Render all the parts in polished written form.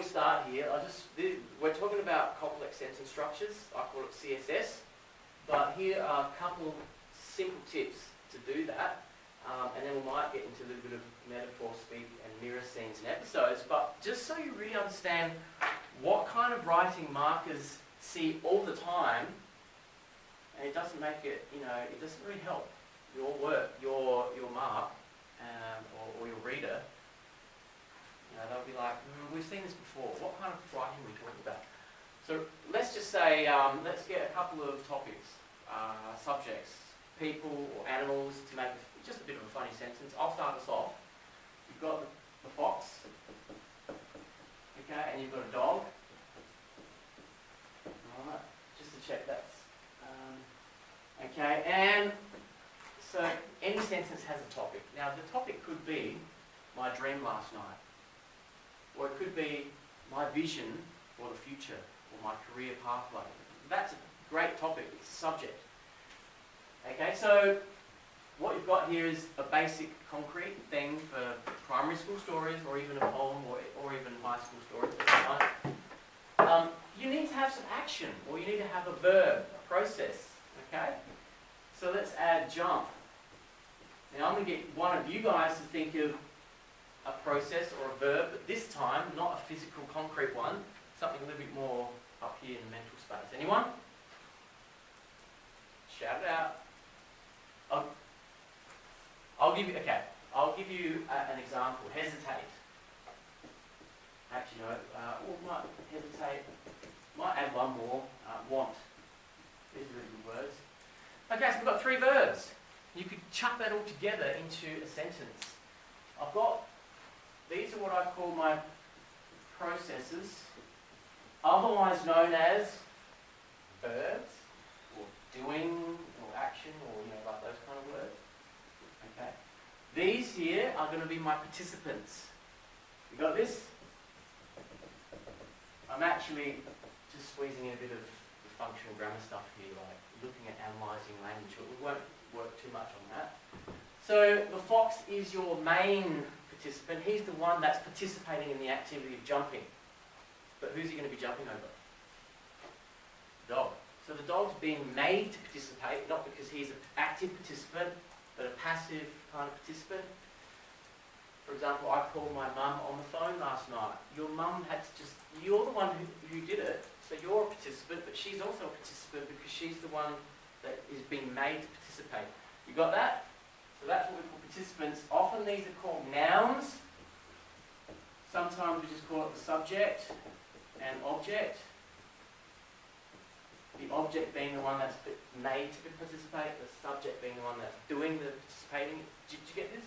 start here, we're talking about complex sentence structures. I call it CSS. But here are a couple simple tips to do that. And then we might get into a little bit of metaphor speak and mirror scenes and episodes. But just so you really understand what kind of writing markers see all the time, and it doesn't make it, it doesn't really help your work, your mark, or your reader. They'll be like, we've seen this before. What kind of writing are we talking about? So let's just say, let's get a couple of topics, subjects, people or animals to make just a bit of a funny sentence. I'll start us off. You've got the fox, okay, and you've got a dog. Alright, just to check that's okay, and so any sentence has a topic. Now the topic could be my dream last night, or it could be my vision for the future, or my career pathway. That's a great topic, it's a subject. Okay, so what you've got here is a basic concrete thing for primary school stories, or even a poem, or even high school stories. You need to have some action, or you need to have a verb, a process. Okay? So let's add jump. Now I'm going to get one of you guys to think of a process or a verb, but this time not a physical concrete one, something a little bit more up here in the mental space. Anyone? Shout it out. I'll give you an example. Hesitate. Actually, no. Might hesitate. Might add one more. Want. These are really good words. Okay, so we've got 3 verbs. You could chuck that all together into a sentence. These are what I call my processes, otherwise known as verbs, or doing, or action, or like those kind of words. Okay. These here are going to be my participants. You got this? I'm actually just squeezing in a bit of the functional grammar stuff here, like looking at analysing language, but we won't work too much on that. So the fox is your main participant. He's the one that's participating in the activity of jumping. But who's he going to be jumping over? The dog. So the dog's being made to participate, not because he's an active participant, but a passive kind of participant. For example, I called my mum on the phone last night. Your mum had to you're the one who did it, so you're a participant, but she's also a participant because she's the one that is being made to participate. You got that? So that's what we call participants. Often these are called nouns. Sometimes we just call it the subject and object. The object being the one that's made to participate, the subject being the one that's doing the participating. Did you get this?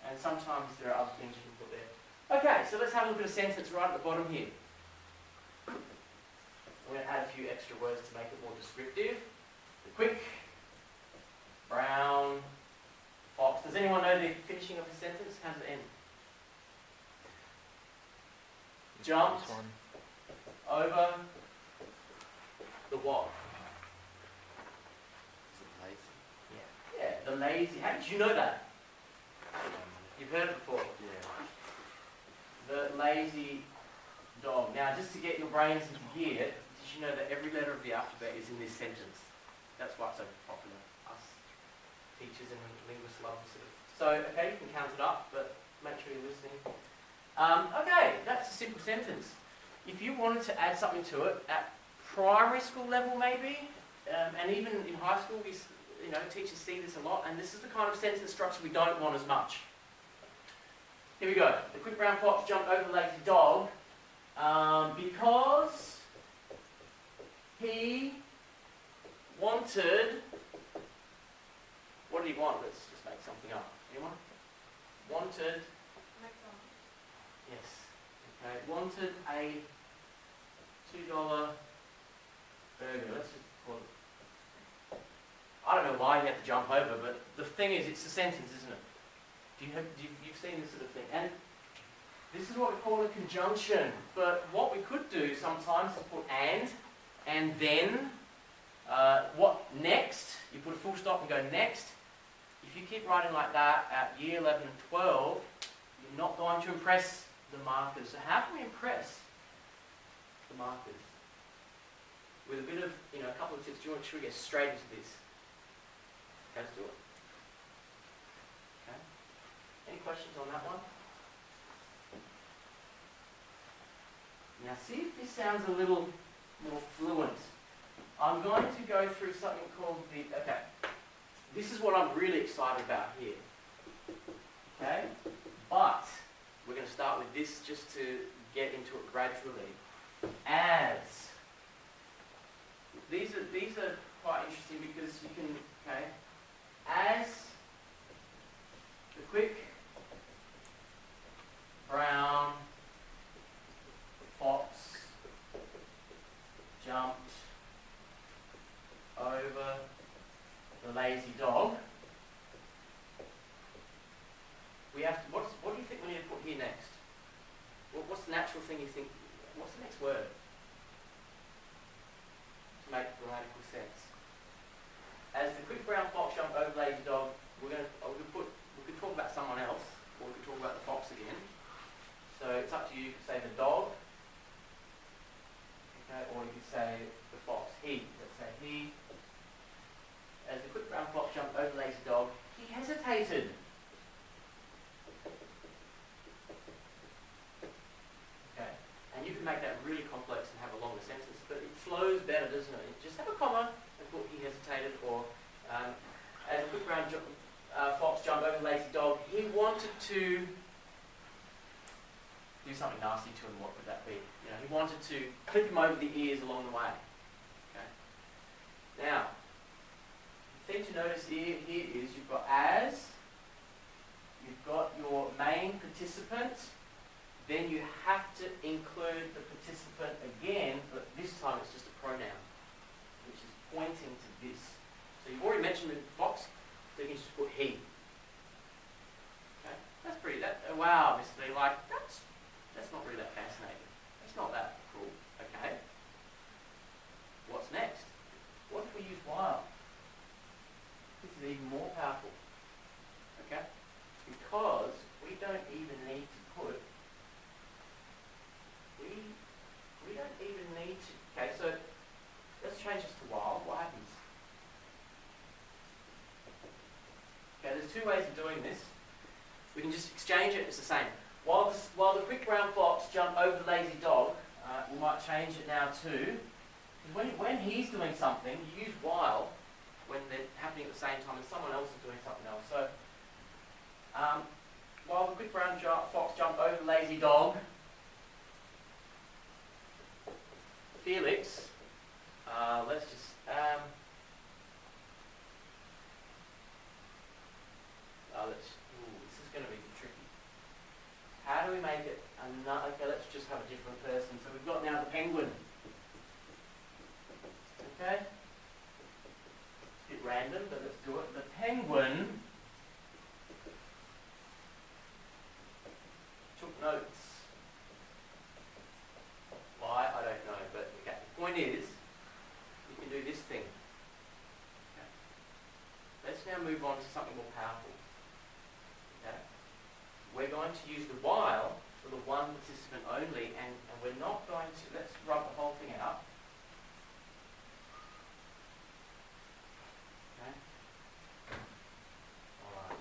And sometimes there are other things you can put there. Okay, so let's have a look at a sentence right at the bottom here. We're going to add a few extra words to make it more descriptive. The quick, brown, fox. Does anyone know the finishing of the sentence? How does it end? Jumped over the what? Is it lazy? Yeah, the lazy. How did you know that? You've heard it before? Yeah. The lazy dog. Now, just to get your brains into gear, did you know that every letter of the alphabet is in this sentence? That's why it's so popular. Us teachers and linguists love it. So, okay, you can count it up, but make sure you're listening. Okay, that's a simple sentence. If you wanted to add something to it at primary school level, maybe, and even in high school, teachers see this a lot, and this is the kind of sentence structure we don't want as much. Here we go. The quick brown fox jumped over the lazy dog because he wanted. What did he want? Let's just make something up. Anyone? Wanted. Yes. Okay. Wanted a $2 burger. Let's just call it. I don't know why he had to jump over, but the thing is, it's a sentence, isn't it? You've seen this sort of thing. And this is what we call a conjunction. But what we could do sometimes is put and then, what next? You put a full stop and go next. If you keep writing like that at year 11 and 12, you're not going to impress the markers. So how can we impress the markers? With a bit of, a couple of tips. Should we get straight into this? Okay, let's do it. Okay. Any questions on that one? Now see if this sounds a little more fluent. I'm going to go through something called this is what I'm really excited about here. Okay? But we're going to start with this just to get into it gradually. As. These are quite interesting because you can, as the quick brown fox jumped over the lazy dog, we have to, what do you think we need to put here next? What's the natural thing you think, what's the next word? To make grammatical sense. As the quick brown fox jumped over the lazy dog, we could talk about someone else, or we could talk about the fox again. So it's up to you. You could say the dog, or you could say the fox. He. Let's say he. As the quick brown fox jumped over the lazy dog, he hesitated. Okay, and you can make that really complex and have a longer sentence, but it flows better, doesn't it? Just have a comma and put he hesitated, or as the quick brown fox jumped over the lazy dog, he wanted to do something nasty to him. What would that be? He wanted to clip him over the ears along the way. Okay. Now, the thing to notice here is you've got as, you've got your main participant, then you have to include the participant again, but this time it's just a pronoun, which is pointing to this. So you've already mentioned the fox, so you can just put he. Okay, that's pretty. Wow, Mr. B, that's not really that fascinating. That's not that cool. Okay. What's next? What if we use while? This is even more powerful. Okay? Because we don't even need to put. We don't even need to. Okay, so let's change this to while. What happens? Okay, there's two ways of doing this. We can just exchange it. It's the same. While the quick brown fox jumped over the lazy dog, we might change it now to, when he's doing something, you use while when they're happening at the same time and someone else is doing something else. So, while the quick brown fox jumped over the lazy dog, Felix, let's just, this is going to be tricky. How do we make it another? Okay, let's just have a different person. So we've got now the penguin. Okay? It's a bit random, but let's do it. The penguin took notes. Why? I don't know. But okay, the point is, you can do this thing. Okay. Let's now move on to something more powerful. Okay? We're going to use the while for the one participant only, and we're not going to, let's rub the whole thing out. Okay? Alright.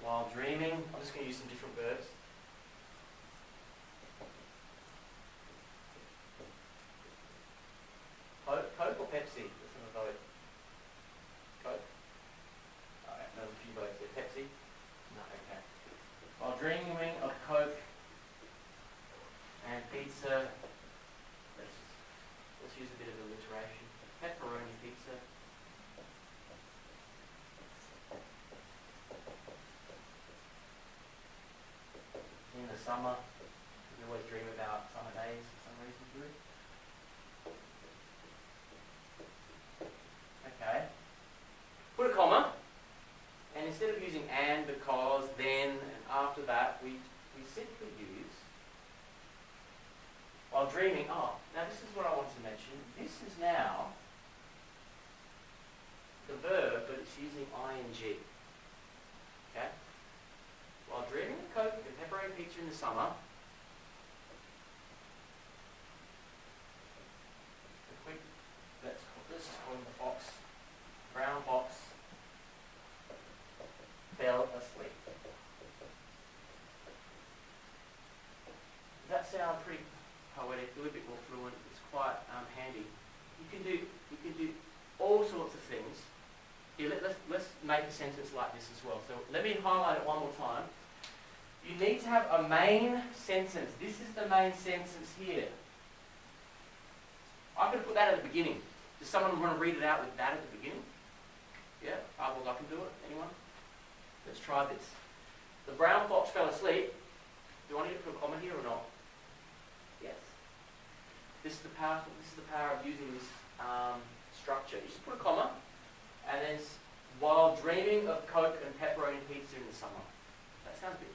While dreaming, I'm just going to use some different verbs. Coke or Pepsi? Let's have a vote. Coke? Alright, there's a few votes there. Pepsi? No, okay. While dreaming of Coke and pizza, let's use a bit of alliteration. Pepperoni pizza. In the summer, we always dream about summer days for some reason, do we? Okay. Put a comma, and instead of using and, because, then, and after that, we simply use, while dreaming, now this is what I want to mention. This is now the verb, but it's using ing. Okay? pizza in the summer. Let's call him the fox. Brown fox fell asleep. Does that sound pretty poetic? A little bit more fluent. It's quite handy. You can do all sorts of things. Here, let's make a sentence like this as well. So let me highlight it one more time. You need to have a main sentence. This is the main sentence here. I could put that at the beginning. Does someone want to read it out with that at the beginning? Yeah? Well, I can do it. Anyone? Let's try this. The brown fox fell asleep. Do I need to put a comma here or not? Yes. This is the power of using this structure. You just put a comma, and then while dreaming of Coke and pepperoni pizza in the summer. That sounds a bit